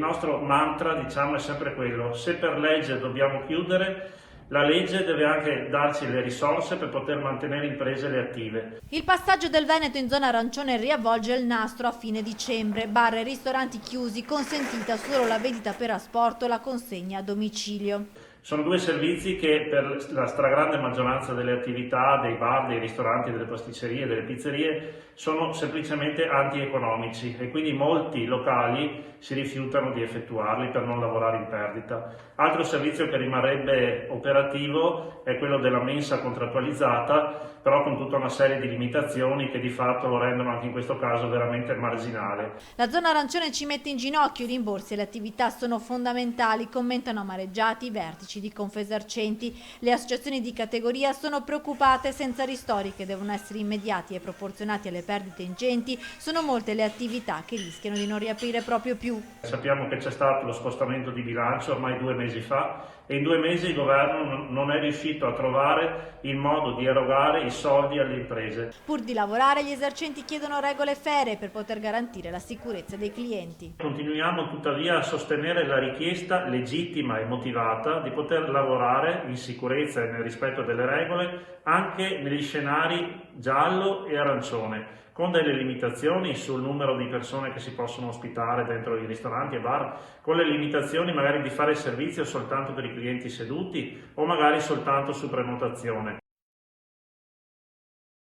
nostro mantra, diciamo, è sempre quello: se per legge dobbiamo chiudere, la legge deve anche darci le risorse per poter mantenere imprese le attive. Il passaggio del Veneto in zona arancione riavvolge il nastro a fine dicembre. Bar e ristoranti chiusi, consentita solo la vendita per asporto e la consegna a domicilio. Sono due servizi che per la stragrande maggioranza delle attività dei bar, dei ristoranti, delle pasticcerie, delle pizzerie sono semplicemente antieconomici e quindi molti locali si rifiutano di effettuarli per non lavorare in perdita. Altro servizio che rimarrebbe operativo è quello della mensa contrattualizzata, però con tutta una serie di limitazioni che di fatto lo rendono anche in questo caso veramente marginale. La zona arancione ci mette in ginocchio, i rimborsi e le attività sono fondamentali, commentano amareggiati i vertici di Confesercenti. Le associazioni di categoria sono preoccupate, senza ristori che devono essere immediati e proporzionati alle perdite ingenti. Sono molte le attività che rischiano di non riaprire proprio più. Sappiamo che c'è stato lo scostamento di bilancio ormai 2 mesi fa e in 2 mesi il governo non è riuscito a trovare il modo di erogare i soldi alle imprese. Pur di lavorare, gli esercenti chiedono regole ferree per poter garantire la sicurezza dei clienti. Continuiamo tuttavia a sostenere la richiesta legittima e motivata di poter lavorare in sicurezza e nel rispetto delle regole anche negli scenari giallo e arancione, con delle limitazioni sul numero di persone che si possono ospitare dentro i ristoranti e bar, con le limitazioni magari di fare il servizio soltanto per i clienti seduti o magari soltanto su prenotazione.